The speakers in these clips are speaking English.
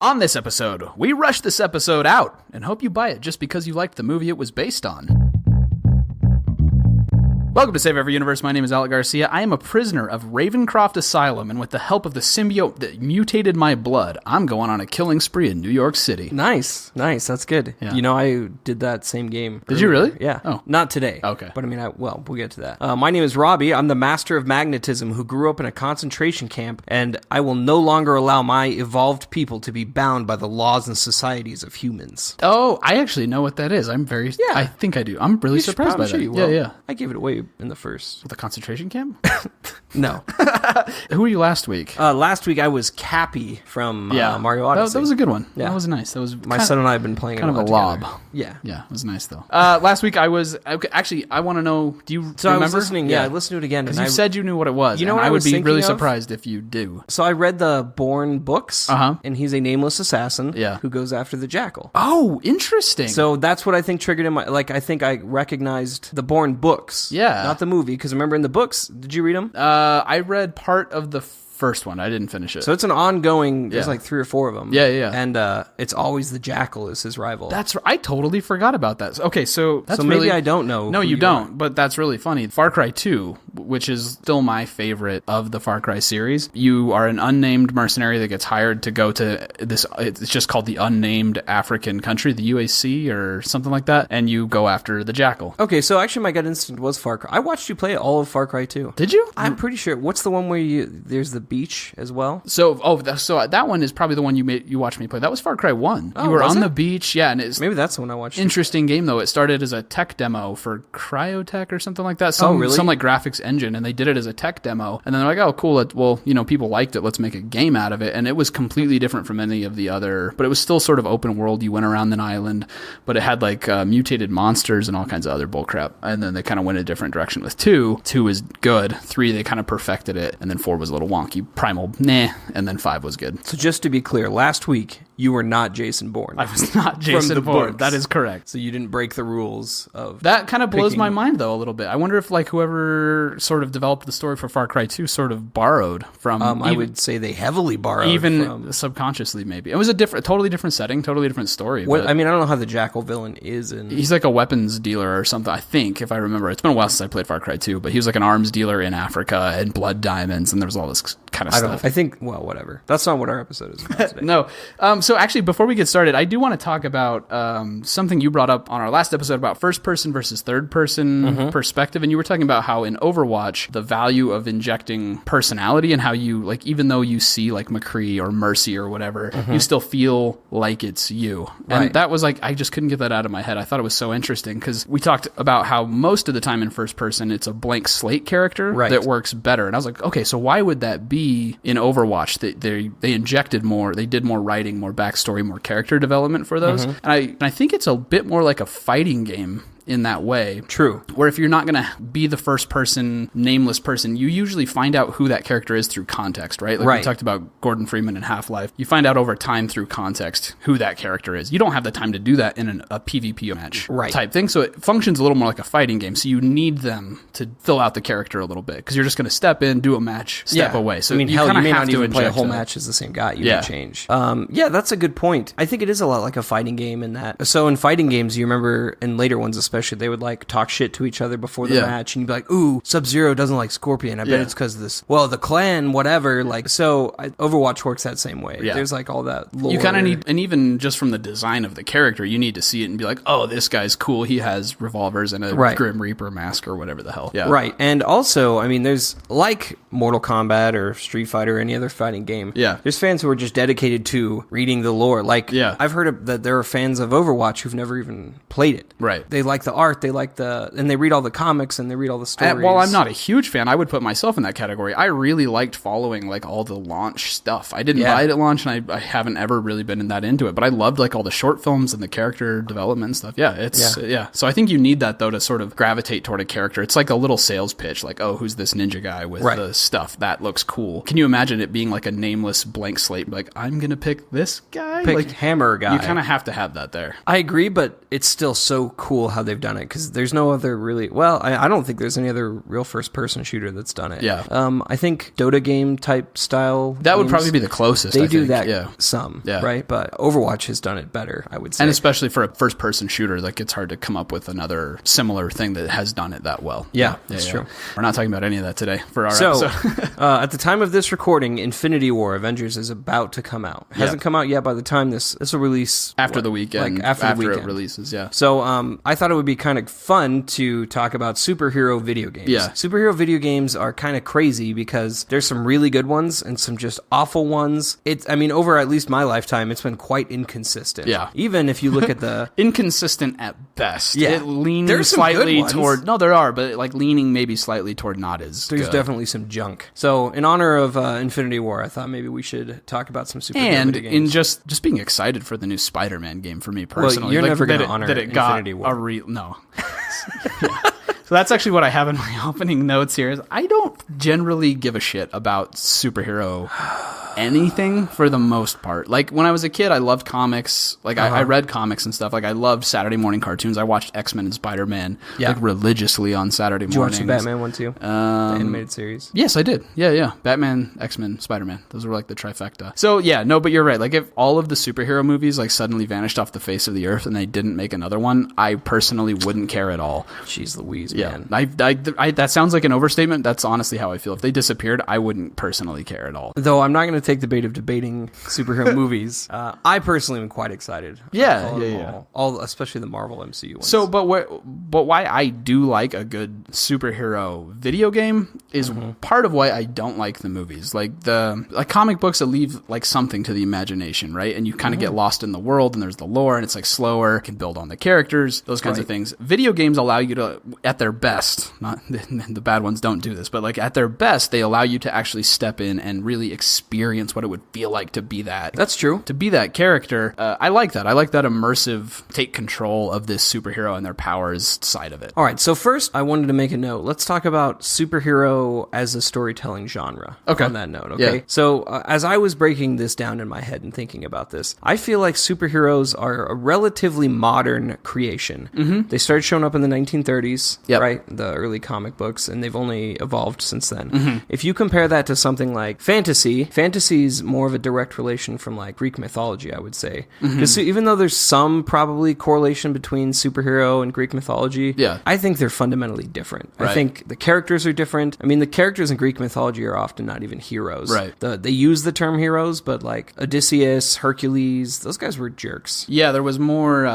On this episode, we rush this episode out and hope you buy it just because you liked the movie it was based on. Welcome to Save Every Universe. My name is Alec Garcia. I am a prisoner of Ravencroft Asylum, and with the help of the symbiote that mutated my blood, I'm going on a killing spree in New York City. Nice. That's good. Yeah. You know, I did that same game. Did you really? Yeah. Oh. Not today. Okay. But I mean, we'll get to that. My name is Robbie. I'm the master of magnetism who grew up in a concentration camp, and I will no longer allow my evolved people to be bound by the laws and societies of humans. Oh, I actually know what that is. I think I do. I'm really surprised by that. Yeah. I gave it away in the first. The concentration camp? No. Who were you last week? Last week I was Cappy from Mario Odyssey. That was a good one. Yeah. That was nice. That was my son and I have been playing kind it of a lot lob. together. Yeah. Yeah, it was nice though. Last week I was actually. I want to know. Do you remember? I was listening. Yeah, I listened to it again. Because you said you knew what it was. You know and what I would was be really thinking of? surprised if you do. So I read the Bourne books, and he's a nameless assassin who goes after the Jackal. Oh, interesting. So that's what I think triggered in my... Like, I think I recognized the Bourne books. Yeah. Not the movie, because remember in the books, did you read them? I read part of the first one. I didn't finish it. So it's an ongoing... There's like 3 or 4 of them. Yeah. And it's always the Jackal is his rival. I totally forgot about that. Okay, so that's maybe really, I don't know. No, you don't, but that's really funny. Far Cry 2, which is still my favorite of the Far Cry series. You are an unnamed mercenary that gets hired to go to this, it's just called the Unnamed African Country, the UAC or something like that, and you go after the Jackal. Okay, so actually my gut instinct was Far Cry. I watched you play all of Far Cry 2. Did you? I'm pretty sure. What's the one where there's the beach as well? So that one is probably the one you watched me play. That was Far Cry 1. Oh, you were on the beach, yeah, and it's maybe that's the one I watched. Interesting game though. It started as a tech demo for Cryotech or something like that. Really? Some like graphics engine, and they did it as a tech demo. And then they're like, "Oh, cool. People liked it. Let's make a game out of it." And it was completely different from any of the other, but it was still sort of open world. You went around an island, but it had like mutated monsters and all kinds of other bullcrap. And then they kind of went a different direction with 2. 2 is good. 3 they kind of perfected it, and then 4 was a little wonky. Primal, nah, and then 5 was good. So just to be clear, last week you were not Jason Bourne. I was not Jason Bourne. That is correct. So you didn't break the rules of that. Kind of blows my mind though a little bit. I wonder if like whoever sort of developed the story for Far Cry 2 sort of borrowed from. I would say they heavily borrowed, even subconsciously maybe. It was a totally different setting, totally different story. I mean, I don't know how the Jackal villain is. He's like a weapons dealer or something. I think if I remember, it's been a while since I played Far Cry 2, but he was like an arms dealer in Africa and blood diamonds, and there was all this kind of stuff. I think. Well, whatever. That's not what our episode is about today. No. So actually, before we get started, I do want to talk about something you brought up on our last episode about first person versus third person perspective. And you were talking about how in Overwatch, the value of injecting personality and how you, like, even though you see like McCree or Mercy or whatever, you still feel like it's you. And that was like, I just couldn't get that out of my head. I thought it was so interesting because we talked about how most of the time in first person, it's a blank slate character that works better. And I was like, okay, so why would that be in Overwatch? They injected more, they did more writing, more backstory, more character development for those. And I think it's a bit more like a fighting game in that way. True. Where if you're not going to be the first person, nameless person, you usually find out who that character is through context, right? Like we talked about Gordon Freeman in Half-Life. You find out over time through context who that character is. You don't have the time to do that in a PvP match type thing. So it functions a little more like a fighting game. So you need them to fill out the character a little bit because you're just going to step in, do a match, step away. So I mean, you you may have not to even play a whole that. match as the same guy. You can change. That's a good point. I think it is a lot like a fighting game in that. So in fighting games, you remember in later ones especially, they would like talk shit to each other before the match, and you'd be like, ooh, Sub-Zero doesn't like Scorpion. I bet it's because of this. Well, the clan, whatever. Like, so Overwatch works that same way. Yeah. There's like all that lore. You kind of need, and even just from the design of the character, you need to see it and be like, oh, this guy's cool. He has revolvers and a Grim Reaper mask or whatever the hell. Yeah. Right. And also, I mean, there's like Mortal Kombat or Street Fighter or any other fighting game. Yeah. There's fans who are just dedicated to reading the lore. Like, I've heard that there are fans of Overwatch who've never even played it. Right. They like the art, and they read all the comics and they read all the stories. While I'm not a huge fan, I would put myself in that category. I really liked following like all the launch stuff. I didn't buy it at launch, and I haven't ever really been that into it. But I loved like all the short films and the character development and stuff. So I think you need that though to sort of gravitate toward a character. It's like a little sales pitch, like, oh, who's this ninja guy with the stuff that looks cool? Can you imagine it being like a nameless blank slate? Like, I'm gonna pick this guy, like Hammer guy. You kind of have to have that there. I agree, but it's still so cool how they've they've done it because there's no other really. Well, I don't think there's any other real first-person shooter that's done it. Yeah. I think Dota game type style. That would probably be the closest. They I do think. that Yeah. some, Yeah. right? But Overwatch has done it better, I would say. And especially for a first-person shooter, like it's hard to come up with another similar thing that has done it that well. Yeah, that's true. We're not talking about any of that today for our So, episode. at the time of this recording, Infinity War Avengers is about to come out. It hasn't come out yet by the time this will release. After the weekend. Like after the weekend. It releases, yeah. So I thought it would be kind of fun to talk about superhero video games. Yeah. Superhero video games are kind of crazy because there's some really good ones and some just awful ones. Over at least my lifetime, it's been quite inconsistent. Yeah. Even if you look at the... Inconsistent at best. Yeah. It leans There's some slightly good ones. toward... No, there are, but like leaning maybe slightly toward not as There's good. definitely some junk. So in honor of Infinity War, I thought maybe we should talk about some superhero And video games. in just being excited for the new Spider-Man game for me personally. you're like, never that gonna it- honor that it got Infinity War. a real... No. Yeah. So that's actually what I have in my opening notes here. Is I don't generally give a shit about superhero anything for the most part. Like when I was a kid, I loved comics. Like I read comics and stuff. Like I loved Saturday morning cartoons. I watched X-Men and Spider-Man like religiously on Saturday Did you watch mornings. the Batman one too? The animated series? Yes, I did. Yeah. Batman, X-Men, Spider-Man. Those were like the trifecta. So yeah, no, but you're right. Like if all of the superhero movies like suddenly vanished off the face of the earth and they didn't make another one, I personally wouldn't care at all. Jeez Louise, Yeah, man. I that sounds like an overstatement. That's honestly how I feel. If they disappeared, I wouldn't personally care at all. Though I'm not going to take the bait of debating superhero movies. I personally am quite excited. Yeah. All, especially the Marvel MCU ones. So, but why I do like a good superhero video game is part of why I don't like the movies. Like comic books that leave like something to the imagination, right? And you kind of get lost in the world, and there's the lore, and it's like slower, can build on the characters, those kinds of things. Video games allow you to, at their best, not the bad ones don't do this, but like at their best, they allow you to actually step in and really experience what it would feel like to be that. That's true. To be that character. I like that. I like that immersive take control of this superhero and their powers side of it. All right, so first I wanted to make a note. Let's talk about superhero as a storytelling genre. Okay. On that note, okay? Yeah. So as I was breaking this down in my head and thinking about this, I feel like superheroes are a relatively modern creation. Mm-hmm. They started showing up in the 1930s, right? The early comic books, and they've only evolved since then. Mm-hmm. If you compare that to something like fantasy's more of a direct relation from like Greek mythology, I would say. Because even though there's some probably correlation between superhero and Greek mythology, I think they're fundamentally different. Right. I think the characters are different. I mean, the characters in Greek mythology are often not even heroes. Right. They use the term heroes, but like Odysseus, Hercules, those guys were jerks. Yeah, there was more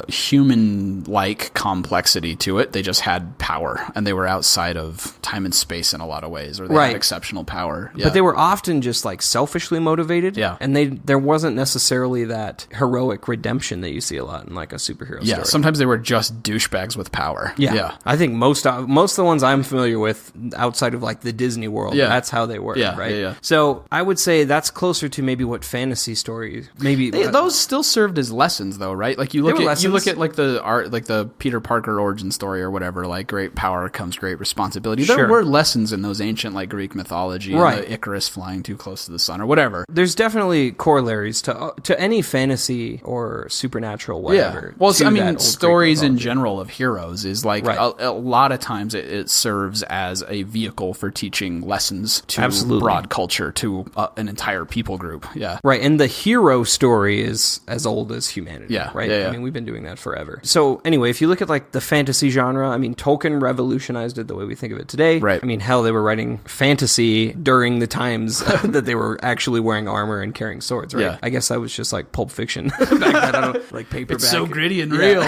human-like complexity to it. They just had power, and they were outside of time and space in a lot of ways, or they had exceptional power. Yeah. But they were often just like selfishly motivated. Yeah. And there wasn't necessarily that heroic redemption that you see a lot in like a superhero story. Sometimes they were just douchebags with power. Yeah. I think most of the ones I'm familiar with outside of like the Disney world, that's how they were, right? Yeah. So I would say that's closer to maybe what fantasy stories, maybe. Those still served as lessons though, right? Like you look at like the art, like the Peter Parker origin story or whatever, like great power comes great responsibility. There were lessons in those ancient like Greek mythology, and the Icarus flying too close to the sun or whatever. There's definitely corollaries to any fantasy or supernatural whatever. Yeah. Well, I mean, stories in general of heroes is like Right. a lot of times it serves as a vehicle for teaching lessons to broad culture, to an entire people group. Yeah. Right. And the hero story is as old as humanity. Yeah. Right. Yeah. I mean, we've been doing that forever. So anyway, if you look at like the fantasy genre, I mean, Tolkien revolutionized it the way we think of it today. Right. I mean, hell, they were writing fantasy during the times that they were actually wearing armor and carrying swords, right? Yeah. I guess that was just like Pulp Fiction back then. I don't know, like paperback. It's so gritty and real.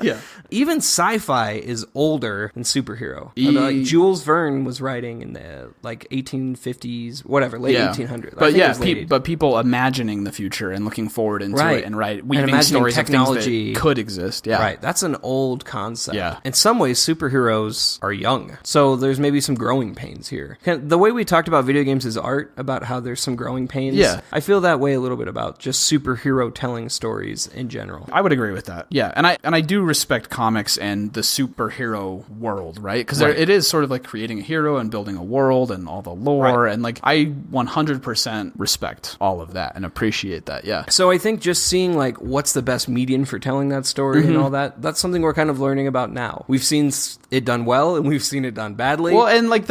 Yeah. Even sci-fi is older than superhero. I mean, like Jules Verne was writing in the like 1850s, whatever, late 1800s. But people imagining the future and looking forward into it and weaving stories of technology things that could exist. Yeah. Right. That's an old concept. Yeah. In some ways, superheroes are young. So there's maybe some growing pains here. The way we talked about video games as start about how there's some growing pains. Yeah. I feel that way a little bit about just superhero telling stories in general. I would agree with that. Yeah, and I do respect comics and the superhero world, right? Because it is sort of like creating a hero and building a world and all the lore, and like I 100% respect all of that and appreciate that. Yeah. So I think just seeing like what's the best medium for telling that story and all that, that's something we're kind of learning about now. We've seen it done well and we've seen it done badly. Well, and like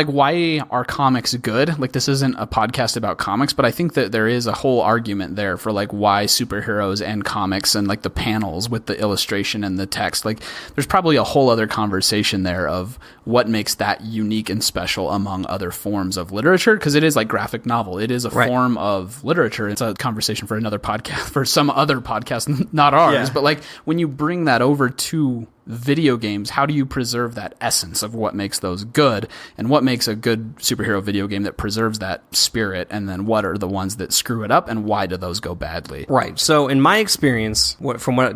why are comics good? Like this isn't a podcast about comics, but I think that there is a whole argument there for like why superheroes and comics and like the panels with the illustration and the text. Like there's probably a whole other conversation there of what makes that unique and special among other forms of literature, because it is like graphic novel. It is a form of literature. It's a conversation for another podcast, for some other podcast, not ours. Yeah. But like when you bring that over to video games, how do you preserve that essence of what makes those good, and what makes a good superhero video game that preserves that spirit, and then what are the ones that screw it up, and why do those go badly? Right. So in my experience,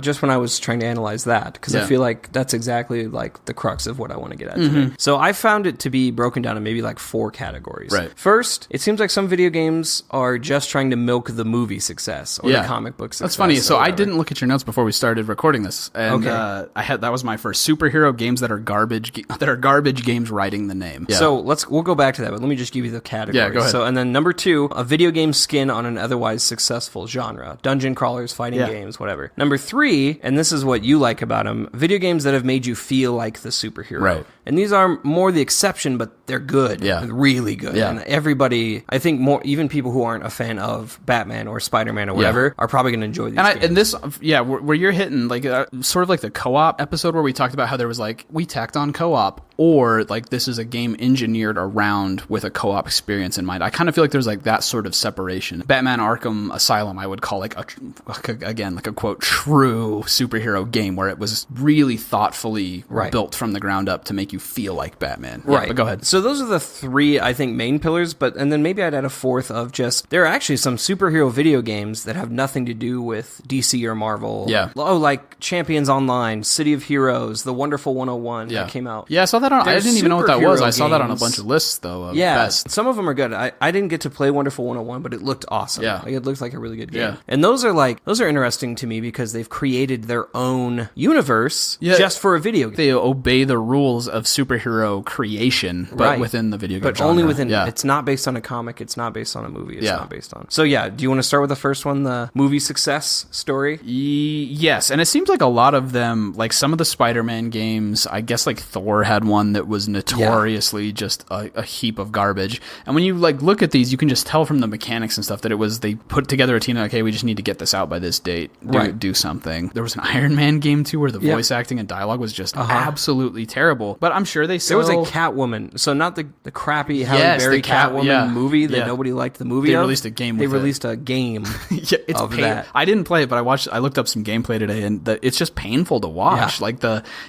just when I was trying to analyze that, because I feel like that's exactly like the crux of what I want to get at today. So I found it to be broken down in maybe like 4 categories. Right. First, it seems like some video games are just trying to milk the movie success or the comic book success. That's funny. So I didn't look at your notes before we started recording this, and that was my first superhero games that are garbage games writing the name. Yeah. So we'll go back to that, but let me just give you the categories. Yeah, go ahead. So, and then number 2, a video game skin on an otherwise successful genre, dungeon crawlers, fighting games, whatever. Number 3, and this is what you like about them, video games that have made you feel like the superhero. Right. And these are more the exception, but they're good. Yeah. They're really good. Yeah. And everybody, I think more, even people who aren't a fan of Batman or Spider-Man or whatever, are probably going to enjoy these games. And this, where you're hitting, like, sort of like the co-op episode where we talked about how there was, like, we tacked on co-op, or, like, this is a game engineered around with a co-op experience in mind. I kind of feel like there's, like, that sort of separation. Batman Arkham Asylum, I would call, like, a quote, true superhero game where it was really thoughtfully built from the ground up to make you feel like Batman. Right. But go ahead. So those are the 3, I think, main pillars, and then maybe I'd add a 4th of just, there are actually some superhero video games that have nothing to do with DC or Marvel. Yeah. Oh, like Champions Online, City of Heroes, The Wonderful 101 that came out. Yeah, I saw that on, I didn't even know what that was. I saw that on a bunch of lists, though, of best. Some of them are good. I didn't get to play Wonderful 101, but it looked awesome. Yeah. Like, it looked like a really good game. Yeah. And those are interesting to me because they've created their own universe just for a video game. They obey the rules of superhero creation, but within the video game genre. Only within. It's not based on a comic. It's not based on a movie. It's not based on. So do you want to start with the first one, the movie success story? Yes, and it seems like a lot of them, like some of the Spider-Man games, I guess like Thor had one that was notoriously just a heap of garbage. And when you like look at these, you can just tell from the mechanics and stuff that they put together a team like, okay, we just need to get this out by this date. Do something. There was an Iron Man game too where the voice acting and dialogue was just absolutely terrible. But I'm sure there was a Catwoman, so not the crappy Halle Berry Catwoman movie that nobody liked the movie. They released a game. They released a game. It's that. I didn't play it, but I looked up some gameplay today, and it's just painful to watch. Like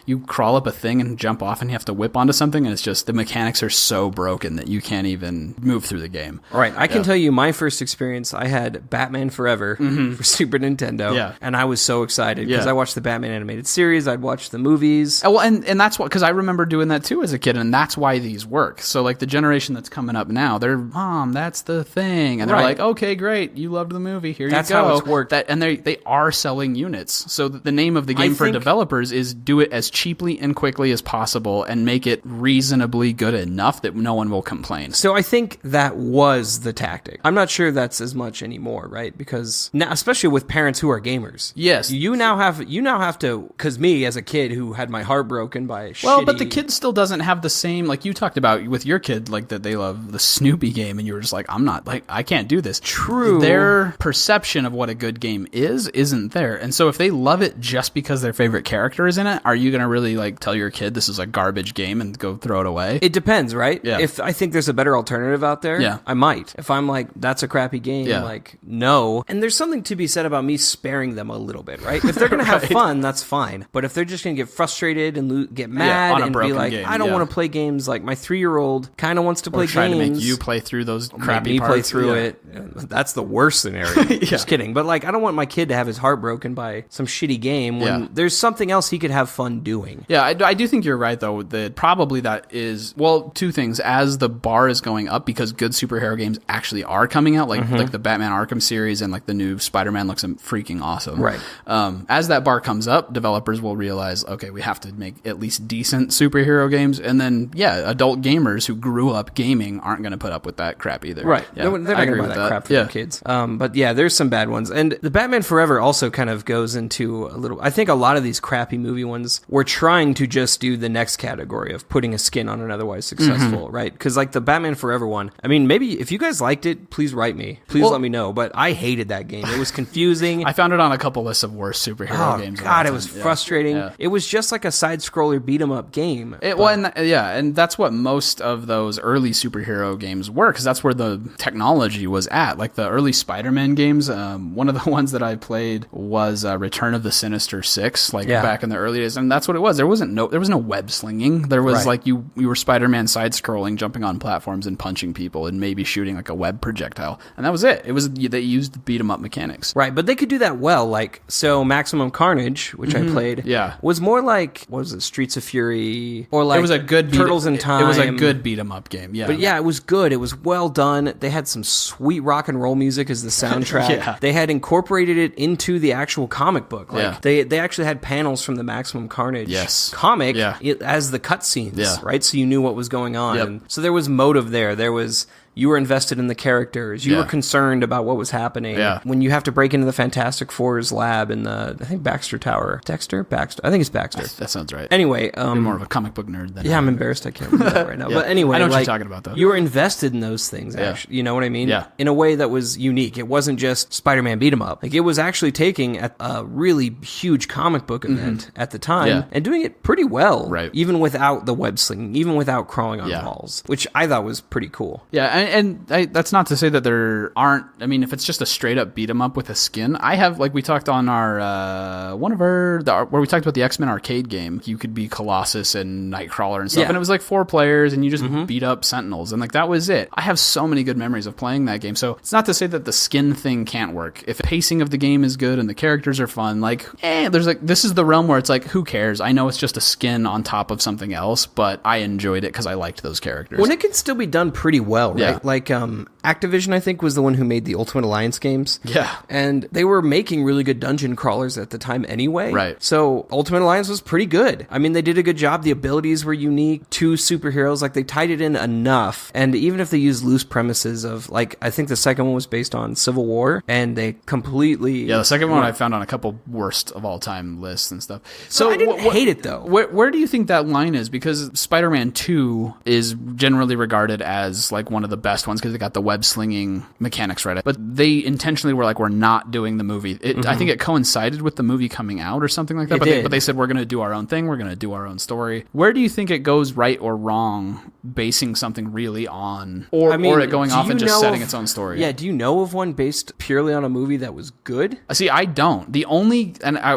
you crawl up a thing and jump off, and you have to whip onto something, and it's just the mechanics are so broken that you can't even move through the game. All right, I can tell you my first experience. I had Batman Forever for Super Nintendo, and I was so excited because I watched the Batman animated series. I'd watched the movies. Well, and that's what, because I remember doing that too as a kid, and that's why these work. So like the generation that's coming up now, they're, Mom, that's the thing, and they're like, okay, great, you loved the movie, here that's you go. That's how it's worked. And they are selling units. So the name of the game for developers is do it as cheaply and quickly as possible and make it reasonably good enough that no one will complain. So I think that was the tactic. I'm not sure that's as much anymore, right? Because now, especially with parents who are gamers. Yes. You now have to, because me as a kid who had my heart broken by but the kid still doesn't have the same, like you talked about with your kid, like that they love the Snoopy game, and you were just like, I'm not, like, I can't do this. True. Their perception of what a good game isn't there. And so if they love it just because their favorite character is in it, are you going to really like tell your kid this is a garbage game and go throw it away? It depends, right? Yeah. If I think there's a better alternative out there, I might. If I'm like, that's a crappy game, like, no. And there's something to be said about me sparing them a little bit, right? If they're going to have fun, that's fine. But if they're just going to get frustrated and get mad and be like, I don't want to play games, like my 3-year-old kind of wants to play games. Trying to make you play through those crappy parts. Play through it. That's the worst scenario. Just kidding. But like, I don't want my kid to have his heart broken by some shitty game when there's something else he could have fun doing. Yeah, I do think you're right, though, that that probably that is, well, two things. As the bar is going up, because good superhero games actually are coming out, like the Batman Arkham series and like the new Spider-Man looks freaking awesome. Right. As that bar comes up, developers will realize, okay, we have to make at least decent superhero games. And then, adult gamers who grew up gaming aren't going to put up with that crap either. Right. Yeah, They're not going to buy that crap for their kids. But yeah, there's some bad ones. And the Batman Forever also kind of goes into a little, I think a lot of these crappy movie ones were trying to just do the next category of putting a skin on an otherwise successful, right? Because like the Batman Forever one, I mean, maybe if you guys liked it, please write me. Please let me know. But I hated that game. It was confusing. I found it on a couple lists of worst superhero games. Oh, God, it was frustrating. Yeah. It was just like a side-scroller beat-em-up game. And that's what most of those early superhero games were, because that's where the technology was at. Like the early Spider-Man games, one of the ones that I played was Return of the Sinister Six, back in the early days, and that's what it was. There was no web slinging. There was like you were Spider-Man side-scrolling, jumping on platforms and punching people, and maybe shooting like a web projectile, and that was it. They used beat-em-up mechanics, right? But they could do that well. Like so, Maximum Carnage, which I played, was more like what was it, Streets of Fury, or like it was a good Turtles in Time. It was a good beat-em-up game, But it was good. It was well done. They had some sweet rock and roll music as the soundtrack. They had incorporated it into the actual comic book. Like they actually had panels from the Maximum Carnage comic as the cutscenes, right? So you knew what was going on. And so there was motive there. There was. You were invested in the characters. You were concerned about what was happening. When you have to break into the Fantastic Four's lab in the, I think, Baxter Tower. Baxter? I think it's Baxter. That sounds right. Anyway. You're more of a comic book nerd than I'm embarrassed I can't remember that right now. But anyway. I know what you're talking about, though. You were invested in those things, actually. You know what I mean? In a way that was unique. It wasn't just Spider-Man beat 'em up. Like, it was actually taking a really huge comic book event at the time and doing it pretty well. Right. Even without the web slinging, even without crawling on walls, which I thought was pretty cool. Yeah, and that's not to say that there aren't. I mean, if it's just a straight up beat 'em up with a skin, I have, like we talked on our where we talked about the X-Men arcade game. You could be Colossus and Nightcrawler and stuff, and it was like 4 players, and you just beat up Sentinels, and like that was it. I have so many good memories of playing that game. So it's not to say that the skin thing can't work. If the pacing of the game is good and the characters are fun, there's like this is the realm where it's like, who cares? I know it's just a skin on top of something else, but I enjoyed it because I liked those characters. When it can still be done pretty well, right? Like Activision, I think, was the one who made the Ultimate Alliance games. Yeah. And they were making really good dungeon crawlers at the time anyway. Right. So Ultimate Alliance was pretty good. I mean, they did a good job. The abilities were unique. 2 superheroes. Like, they tied it in enough. And even if they used loose premises of, like, I think the second one was based on Civil War, and they completely... Yeah, the second one I found on a couple worst of all time lists and stuff. So I didn't hate it, though. Where do you think that line is? Because Spider-Man 2 is generally regarded as, like, one of the best ones because they got the web slinging mechanics right. But they intentionally were like, we're not doing the movie. I think it coincided with the movie coming out or something like that. But they said, we're going to do our own thing. We're going to do our own story. Where do you think it goes right or wrong basing something really on, or it going off and just setting its own story? Yeah, do you know of one based purely on a movie that was good? See, I don't. The only,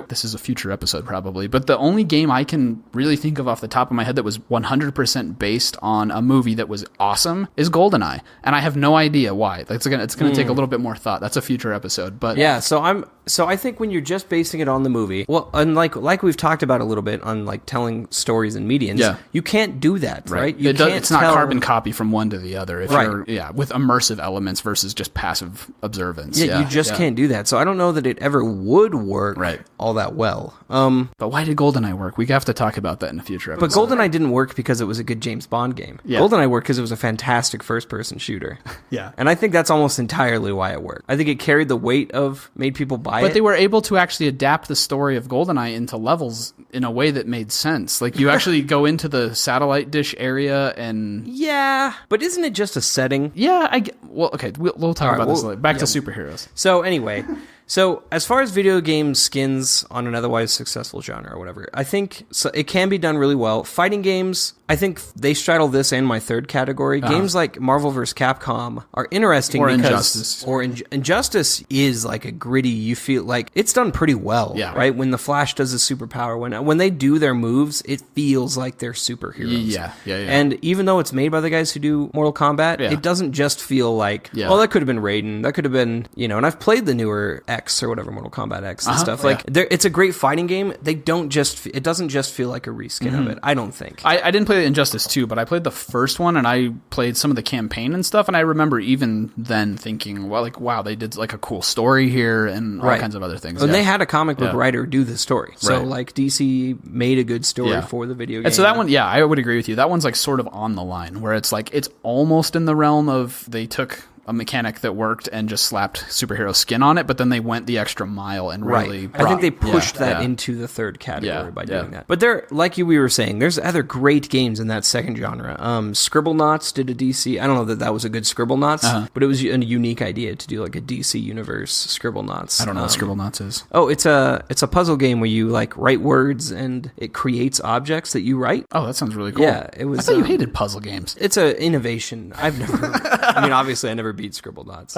this is a future episode probably, but the only game I can really think of off the top of my head that was 100% based on a movie that was awesome is GoldenEye. And I have no idea why. It's going to take a little bit more thought. That's a future episode. But yeah, so I think when you're just basing it on the movie, well, and like we've talked about a little bit on like telling stories in medians, you can't do that, right? It's not carbon copy from one to the other. If you're with immersive elements versus just passive observance. Yeah, you just can't do that. So I don't know that it ever would work all that well. But why did GoldenEye work? We have to talk about that in a future episode. But GoldenEye didn't work because it was a good James Bond game. Yeah. GoldenEye worked because it was a fantastic first-person shooter. Yeah. And I think that's almost entirely why it worked. I think it carried the weight of made people buy it. But they were able to actually adapt the story of GoldenEye into levels in a way that made sense. Like, you actually go into the satellite dish area and... Yeah, but isn't it just a setting? Yeah, we'll talk about this later. Back to superheroes. So anyway... So, as far as video game skins on an otherwise successful genre or whatever, I think it can be done really well. Fighting games, I think they straddle this and my third category. Games like Marvel vs. Capcom are interesting Injustice. Injustice is like a gritty, you feel like it's done pretty well, right? When the Flash does a superpower, when they do their moves, it feels like they're superheroes. Yeah. And even though it's made by the guys who do Mortal Kombat, it doesn't just feel like, oh, that could have been Raiden, that could have been, and I've played the newer X or whatever, Mortal Kombat X and stuff. Like, it's a great fighting game. It doesn't just feel like a reskin of it. I don't think. I didn't play play Injustice 2, but I played the first one, and I played some of the campaign and stuff, and I remember even then thinking, well, like, wow, they did like a cool story here and all kinds of other things. And they had a comic book writer do the story. So like DC made a good story for the video game. And so that one, I would agree with you. That one's like sort of on the line where it's like, it's almost in the realm of they took a mechanic that worked and just slapped superhero skin on it, but then they went the extra mile and really I think they pushed that into the third category by doing that. But there, like we were saying, there's other great games in that second genre. Scribblenauts did a DC. I don't know that was a good Scribblenauts, but it was a unique idea to do like a DC universe Scribblenauts. I don't know what Scribblenauts is. Oh, it's a puzzle game where you like write words and it creates objects that you write. Oh, that sounds really cool. Yeah, it was. I thought you hated puzzle games. It's an innovation. I've never. I mean, obviously, I never beat Scribblenauts.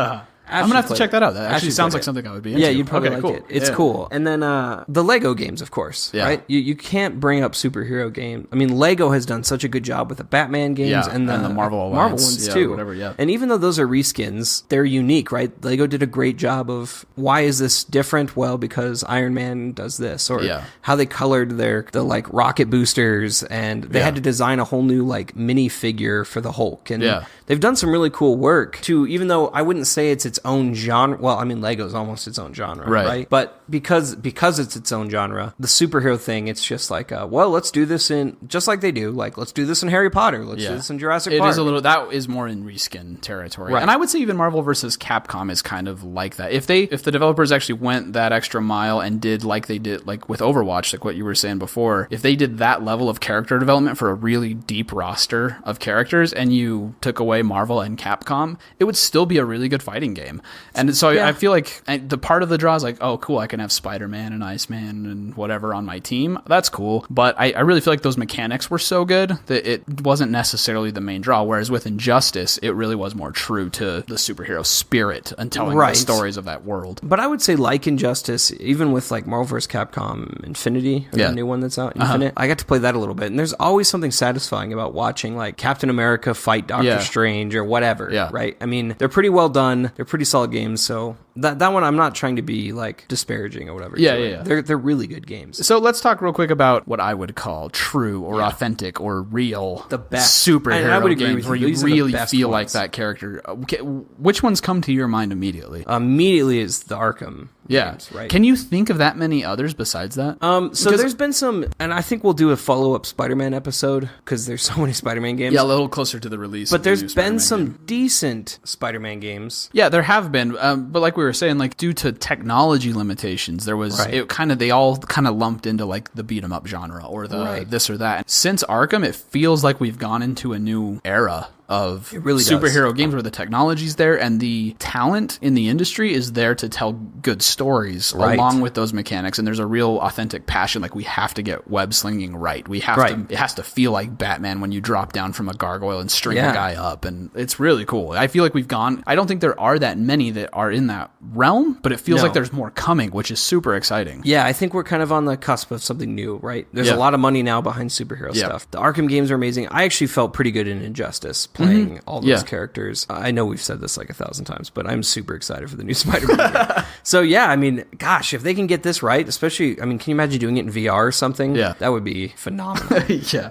I'm gonna have to check that out. That actually sounds like something I would be into. Yeah, you'd probably like it. It's cool. And then the Lego games, of course, right? You can't bring up superhero games. I mean, Lego has done such a good job with the Batman games and the Marvel ones too. Whatever, And even though those are reskins, they're unique, right? Lego did a great job of why is this different? Well, because Iron Man does this, or how they colored the like rocket boosters, and they had to design a whole new like mini figure for the Hulk, and they've done some really cool work too. Even though I wouldn't say it's its own genre. Well, I mean, Lego's almost its own genre, right? But because it's its own genre, the superhero thing, it's just like, well, let's do this in just like they do. Like, let's do this in Harry Potter. Let's do this in Jurassic Park. It is a little. That is more in reskin territory, and I would say even Marvel versus Capcom is kind of like that. If the developers actually went that extra mile and did like they did, like with Overwatch, like what you were saying before, if they did that level of character development for a really deep roster of characters, and you took away Marvel and Capcom, it would still be a really good fighting game. And so I feel like the part of the draw is like, oh, cool, I can have Spider-Man and Iceman and whatever on my team. That's cool. But I really feel like those mechanics were so good that it wasn't necessarily the main draw. Whereas with Injustice, it really was more true to the superhero spirit and telling the stories of that world. But I would say like Injustice, even with like Marvel vs. Capcom Infinity, or the new one that's out, Infinite, I got to play that a little bit. And there's always something satisfying about watching like Captain America fight Doctor Strange or whatever, right? I mean, they're pretty well done. They're pretty solid games. So that one, I'm not trying to be like disparaging or whatever. They're really good games. So let's talk real quick about what I would call true or authentic or real, the best superhero games where you really feel like that character. Okay, which ones come to your mind immediately? Immediately is the Arkham. Games, right? Can you think of that many others besides that? So there's been some, and I think we'll do a follow-up Spider-Man episode because there's so many Spider-Man games. Yeah, a little closer to the release. But there's been some decent Spider-Man games. Yeah, there have been. But like we were saying, like due to technology limitations, there was they all kind of lumped into like the beat 'em up genre or the this or that. Since Arkham, it feels like we've gone into a new era of superhero games where the technology's there and the talent in the industry is there to tell good stories along with those mechanics, and there's a real authentic passion. Like we have to get web slinging right. We have to. It has to feel like Batman when you drop down from a gargoyle and string a guy up, and it's really cool. I feel like we've gone. I don't think there are that many that are in that realm, but it feels like there's more coming, which is super exciting. Yeah, I think we're kind of on the cusp of something new, right? There's a lot of money now behind superhero stuff. The Arkham games are amazing. I actually felt pretty good in Injustice playing all those characters. I know we've said this like 1,000 times, but I'm super excited for the new Spider-Man game. So yeah, I mean, gosh, if they can get this right, especially, I mean, can you imagine doing it in VR or something? Yeah. That would be phenomenal.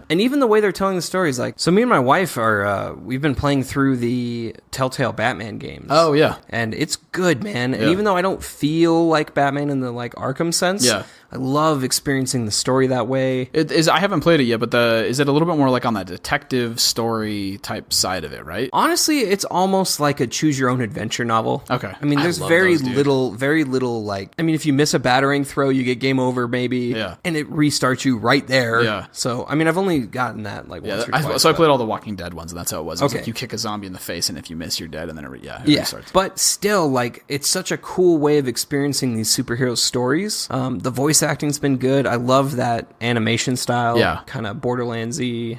And even the way they're telling the stories, like, so me and my wife are, we've been playing through the Telltale Batman games. Oh, yeah. And it's good, man. And even though I don't feel like Batman in the, like, Arkham sense, I love experiencing the story that way. It is. I haven't played it yet, but is it a little bit more like on that detective story type side of it, right? Honestly, it's almost like a choose your own adventure novel. Okay. I mean, there's very little like, I mean, if you miss a battering throw, you get game over maybe. Yeah. And it restarts you right there. Yeah. So, I mean, I've only gotten that like once or twice. So I played all the Walking Dead ones, and that's how it was. It's like you kick a zombie in the face, and if you miss, you're dead, and then it restarts. But still, like, it's such a cool way of experiencing these superhero stories. The voice acting's been good. I love that animation style. Yeah. Kind of Borderlands-y,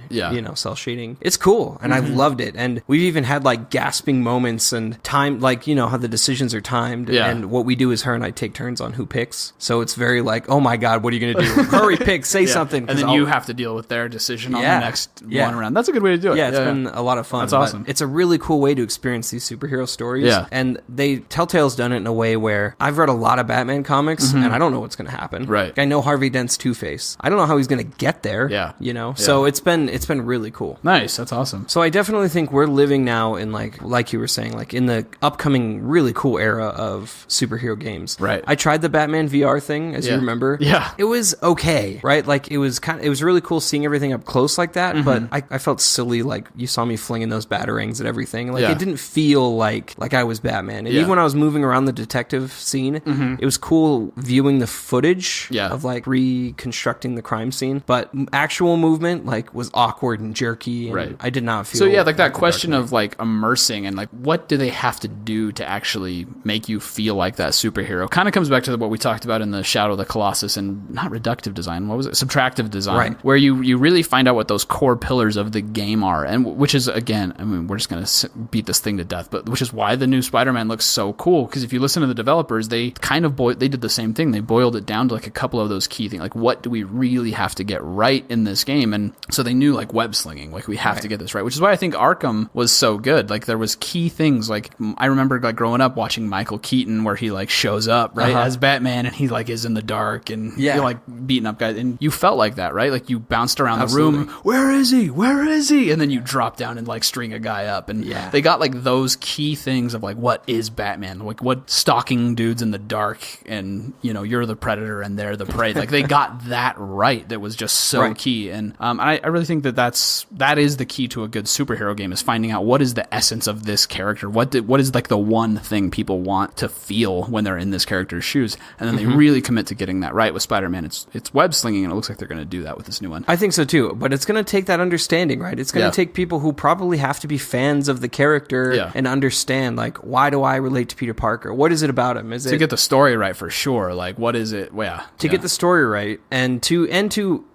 cell shading. It's cool, and I loved it. And we've even had like gasping moments and time, like, how the decisions are timed. Yeah. And what we do is her and I take turns on who picks. So it's very like, oh my God, what are you going to do? Hurry, pick, say something. And then you have to deal with their decision on the next one around. That's a good way to do it. Yeah, it's been a lot of fun. That's awesome. It's a really cool way to experience these superhero stories. Yeah. And Telltale's done it in a way where I've read a lot of Batman comics and I don't know what's going to happen. Right. I know Harvey Dent's Two-Face. I don't know how he's going to get there. Yeah. You know? So it's been really cool. Nice. That's awesome. So I definitely think we're living now in like you were saying, like in the upcoming really cool era of superhero games. Right. I tried the Batman VR thing, as you remember. Yeah. It was okay, right? Like it was really cool seeing everything up close like that, but I felt silly, like you saw me flinging those batarangs at everything. Like it didn't feel like I was Batman. And even when I was moving around the detective scene, it was cool viewing the footage of like reconstructing the crime scene, but actual movement like was awkward and jerky, and I did not feel. So yeah, like that question of like immersing and like what do they have to do to actually make you feel like that superhero kind of comes back to what we talked about in the Shadow of the Colossus, and not reductive design, what was it, subtractive design, where you really find out what those core pillars of the game are, and which is, again, I mean, we're just gonna beat this thing to death, but which is why the new Spider-Man looks so cool, because if you listen to the developers, they kind of they did the same thing. They boiled it down to like a couple of those key things, like what do we really have to get right in this game, and so they knew like web slinging, like we have to get this right, which is why I think Arkham was so good. Like there was key things, like I remember like growing up watching Michael Keaton where he like shows up as Batman and he like is in the dark and you're like beating up guys, and you felt like that, right? Like you bounced around the room, where is he, and then you drop down and like string a guy up, and they got like those key things of like what is Batman, like what stalking dudes in the dark, and you know you're the predator and they're the prey. Like they got that right. That was just so key, and I really think that is the key to a good superhero game, is finding out what is the essence of this character, what is like the one thing people want to feel when they're in this character's shoes, and then they really commit to getting that right. With Spider-Man, it's web slinging, and it looks like they're going to do that with this new one. I think so too, but it's going to take that understanding, right? It's going to take people who probably have to be fans of the character and understand, like, why do I relate to Peter Parker? What is it about him? Is it to get the story right, for sure? Like, what is it? Well, to get the story right, and to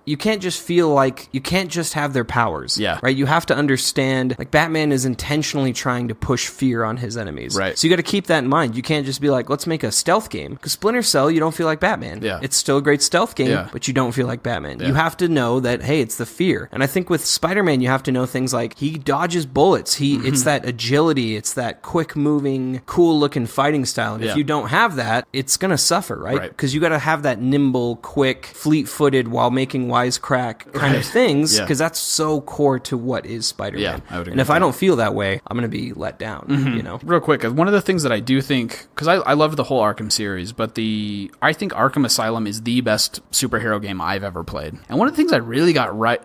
you can't just feel like you can't just have their powers. Yeah. Right? You have to understand, like, Batman is intentionally trying to push fear on his enemies. Right. So you got to keep that in mind. You can't just be like, let's make a stealth game. Because Splinter Cell, you don't feel like Batman. Yeah. It's still a great stealth game, but you don't feel like Batman. Yeah. You have to know that, hey, it's the fear. And I think with Spider-Man, you have to know things like he dodges bullets. It's that agility. It's that quick moving, cool looking fighting style. And if you don't have that, it's going to suffer, right? Because you got to have that nimble, quick, fleet-footed while making wisecrack kind of things, because that's so core to what is Spider-Man. Yeah, I would agree. And if I don't feel that way, I'm going to be let down, you know? Real quick, one of the things that I do think, because I loved the whole Arkham series, but I think Arkham Asylum is the best superhero game I've ever played. And one of the things they really got right,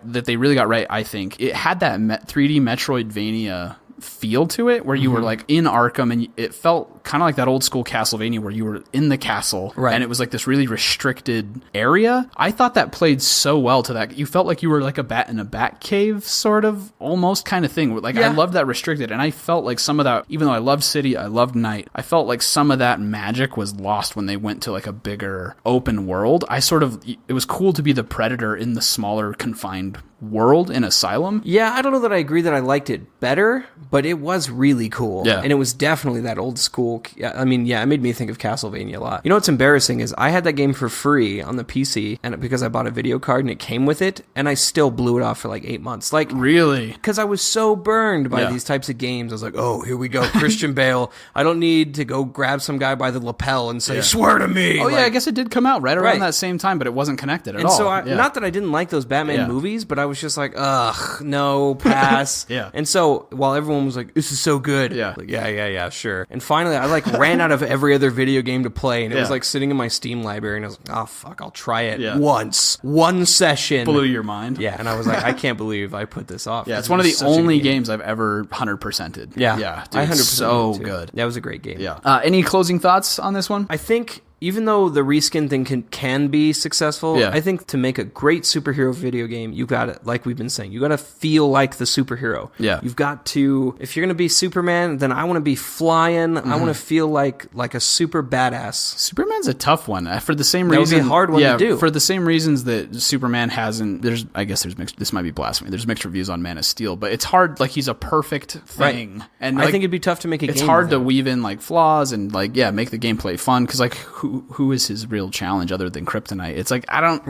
I think, it had that 3D Metroidvania feel to it, where you were like in Arkham, and it felt kind of like that old school Castlevania where you were in the castle, and it was like this really restricted area. I thought that played so well to that. You felt like you were like a bat in a bat cave, sort of, almost kind of thing. Like I loved that restricted, and I felt like some of that, even though I loved City, I loved Night, I felt like some of that magic was lost when they went to like a bigger open world. It was cool to be the Predator in the smaller confined world in Asylum. Yeah, I don't know that I agree that I liked it better, but it was really cool. Yeah. And it was definitely that old school. I mean, it made me think of Castlevania a lot. You know what's embarrassing is I had that game for free on the PC, and because I bought a video card and it came with it, and I still blew it off for like 8 months. Like, really? Because I was so burned by these types of games. I was like, oh, here we go, Christian Bale. I don't need to go grab some guy by the lapel and say, swear to me. Oh, like, yeah, I guess it did come out right around that same time, but it wasn't connected at all. And so, not that I didn't like those Batman movies, but I was just like, ugh, no, pass. And so while everyone was like, this is so good, like, yeah, sure. And finally, I like ran out of every other video game to play, and it was like sitting in my Steam library, and I was like, oh, fuck, I'll try it once. One session. Blew your mind. Yeah, and I was like, I can't believe I put this off. Yeah, it's one of the only games I've ever 100%ed. Yeah, dude, I 100%. So good. That was a great game. Yeah. Any closing thoughts on this one? I think, even though the reskin thing can be successful, I think to make a great superhero video game, you got to, like we've been saying, you got to feel like the superhero. Yeah. You've got to, if you're going to be Superman, then I want to be flying. I want to feel like a super badass. Superman's a tough one for the same reason. That would be a hard one to do. For the same reasons that Superman hasn't, I guess there's mixed, this might be blasphemy. There's mixed reviews on Man of Steel, but it's hard, like he's a perfect thing. And I think it'd be tough to make a game. It's hard to weave in like flaws and like, make the gameplay fun. Cause like who is his real challenge other than kryptonite? It's like, I don't,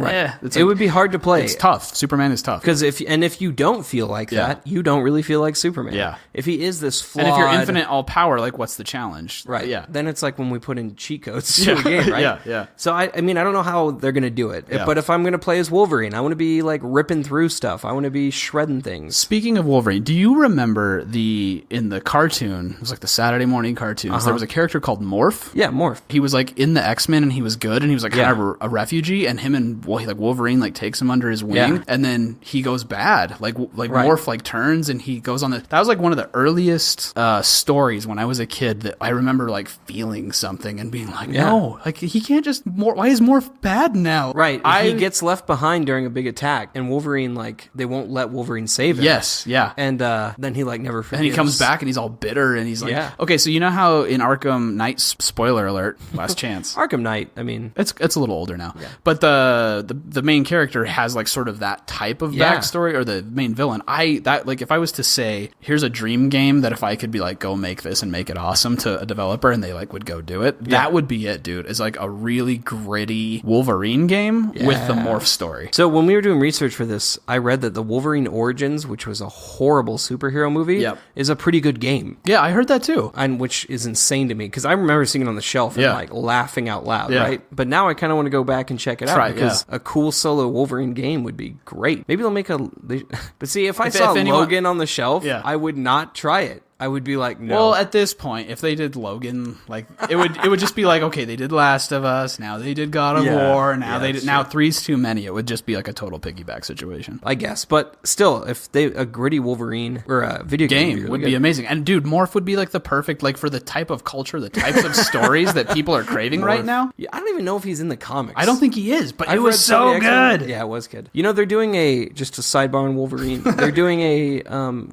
it would be hard to play. It's tough. Superman is tough. Because if you don't feel like that, you don't really feel like Superman. Yeah. If he is this flawed... And if you're infinite all power, like, what's the challenge? Right. Yeah. Then it's like when we put in cheat codes to a game, right? Yeah. So, I mean, I don't know how they're going to do it. Yeah. But if I'm going to play as Wolverine, I want to be, like, ripping through stuff. I want to be shredding things. Speaking of Wolverine, do you remember in the cartoon, it was like the Saturday morning cartoons, there was a character called Morph? Yeah, Morph. He was like in the X-Men and he was good and he was like kind of a refugee, and him and like Wolverine like takes him under his wing and then he goes bad. Like Morph like turns and he goes on that was like one of the earliest stories when I was a kid that I remember like feeling something and being like, no, like he can't just why is Morph bad now? Right. He gets left behind during a big attack and Wolverine, like, they won't let Wolverine save him. Yes, yeah. And then he like never forgives. And he comes back and he's all bitter and he's like, okay, so you know how in Arkham Knight, spoiler alert, last chance. Arkham Knight, I mean, it's a little older now, but the main character has like sort of that type of backstory, or the main villain. If I was to say, here's a dream game that if I could be like, go make this and make it awesome to a developer and they like would go do it, that would be it, dude. It's like a really gritty Wolverine game with the Morph story. So when we were doing research for this, I read that the Wolverine Origins, which was a horrible superhero movie, is a pretty good game. Yeah, I heard that too. And which is insane to me because I remember seeing it on the shelf and like laughing out loud, right? But now I kind of want to go back and check it out because a cool solo Wolverine game would be great. Maybe they'll make but see, if I saw Logan on the shelf, I would not try it. I would be like, no. Well, at this point, if they did Logan, like it would just be like, okay, they did Last of Us, now they did God of War, now they did now 3's too many. It would just be like a total piggyback situation, I guess. But still, if a gritty Wolverine or a video game would be amazing. And dude, Morph would be like the perfect, like for the type of culture, the types of stories that people are craving right now. Yeah, I don't even know if he's in the comics. I don't think he is, but it was so good. Yeah, it was good. You know, they're doing just a sidebar on Wolverine. They're doing a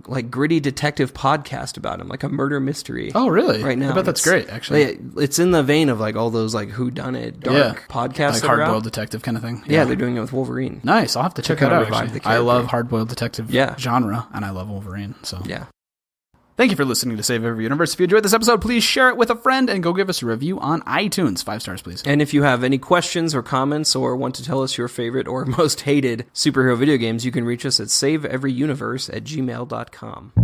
like gritty detective podcast about him, like a murder mystery. Oh, really? Right now. I bet that's great, actually. It's in the vein of like all those like whodunit dark podcasts. Like hard-boiled detective kind of thing. Yeah, they're doing it with Wolverine. Nice. I'll have to check that out, actually. I love hard-boiled detective genre, and I love Wolverine. So yeah. Thank you for listening to Save Every Universe. If you enjoyed this episode, please share it with a friend and go give us a review on iTunes. 5 stars, please. And if you have any questions or comments or want to tell us your favorite or most hated superhero video games, you can reach us at saveeveryuniverse@gmail.com.